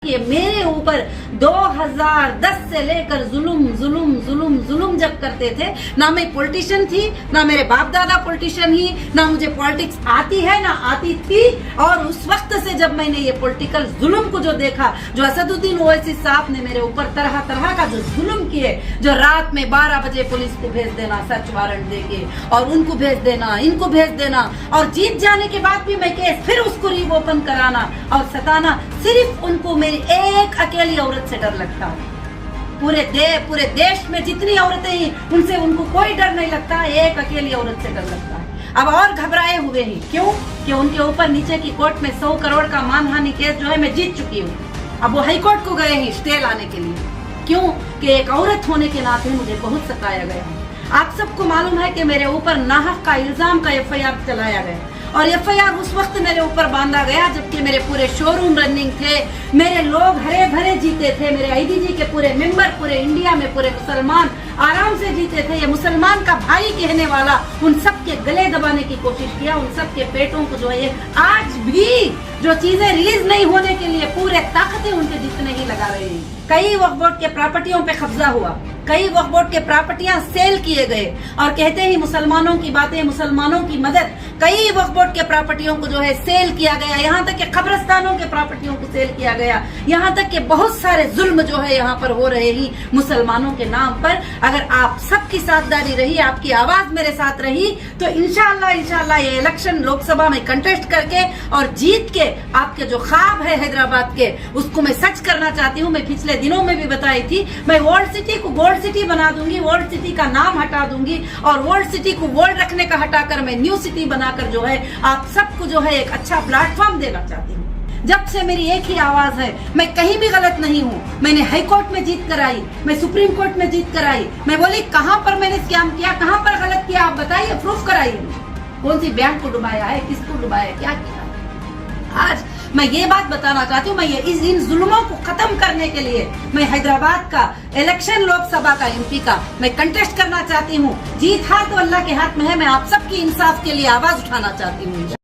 ये मेरे ऊपर 2010 से लेकर जुल्म जब करते थे। ना मैं पॉलिटिशियन थी, ना मेरे बाप दादा पॉलिटिशियन ही, ना मुझे पॉलिटिक्स आती है ना आती थी। और उस वक्त से जब मैंने ये पॉलिटिकल जुल्म को जो देखा, जो असदुद्दीन ओवैसी साहब ने मेरे ऊपर तरह तरह का जो जुल्म किए, जो रात में 12 बजे पुलिस को भेज देना सर्च वारंट देके, और उनको भेज देना, इनको भेज देना, और जीत जाने के बाद भी मैं केस फिर उसको रीओपन कराना और सताना, सिर्फ उनको मेरी एक अकेली औरत से डर लगता है। पूरे देश में जितनी औरतें हैं उनसे उनको कोई डर नहीं लगता, एक अकेली औरत से डर लगता है। अब और घबराए हुए हैं, क्यों? कि उनके ऊपर नीचे की कोर्ट में 100 करोड़ का मानहानि केस जो है मैं जीत चुकी हूँ। अब वो हाई कोर्ट को गए हैं स्टे लाने के लिए, क्यों? कि एक औरत होने के नाते मुझे बहुत सताया गया है। आप सबको मालूम है कि मेरे ऊपर नाहक का इल्जाम का FIR चलाया गया, और FIR उस वक्त मेरे ऊपर बांधा गया जबकि मेरे पूरे शोरूम रनिंग थे, मेरे लोग हरे भरे जीते थे, मेरे IDG के पूरे मेंबर पूरे इंडिया में पूरे मुसलमान आराम से जीते थे। ये मुसलमान का भाई कहने वाला उन सब के गले दबाने की कोशिश किया, उन सब के पेटों को जो है आज भी जो चीजें रिलीज नहीं होने के लिए पूरे ताकतें उनके जितने ही लगा रहे हैं। कई वक्फ बोर्ड के प्रॉपर्टियों पे कब्जा हुआ, कई वक्फ बोर्ड के प्रॉपर्टियां सेल किए गए, और कहते ही मुसलमानों की बातें, मुसलमानों की मदद। कई वक्फ बोर्ड के प्रॉपर्टियों को जो है सेल किया गया, यहाँ तक कि कब्रिस्तानों के प्रॉपर्टियों को सेल किया गया, यहाँ तक कि बहुत सारे जुल्म जो है यहाँ पर हो रहे ही मुसलमानों के नाम पर। अगर आप सबकी साथदारी रही, आपकी आवाज मेरे साथ रही, तो इंशाल्लाह ये इलेक्शन लोकसभा में कंटेस्ट करके और जीत के आपके जो ख्वाब है हैदराबाद के, उसको मैं सच करना चाहती हूँ। मैं पिछले दिनों में भी बताई थी, मैं वर्ल्ड सिटी को गोल्ड सिटी बना दूंगी, वर्ल्ड सिटी का नाम हटा दूंगी, और वर्ल्ड सिटी को वर्ल्ड रखने का हटाकर मैं न्यू सिटी बनाकर जो है आप सबको जो है एक अच्छा प्लेटफॉर्म देना चाहती हूँ। जब से मेरी एक ही आवाज है, मैं कहीं भी गलत नहीं हूँ। मैंने हाई कोर्ट में जीत कर आई, मैं सुप्रीम कोर्ट में जीत कर आई। मैं बोली कहाँ पर मैंने स्कैम किया, कहाँ पर गलत किया, आप बताइए, प्रूफ कराइए। कौन सी बैंक को डुबाया है, किसको डुबाया है, क्या किया। आज मैं ये बात बताना चाहती हूँ, मैं ये इन जुल्मों को खत्म करने के लिए मैं हैदराबाद का इलेक्शन लोकसभा का MP का मैं कंटेस्ट करना चाहती हूँ। जीत हार तो अल्लाह के हाथ में है। मैं आप सबकी इंसाफ के लिए आवाज उठाना चाहती हूँ।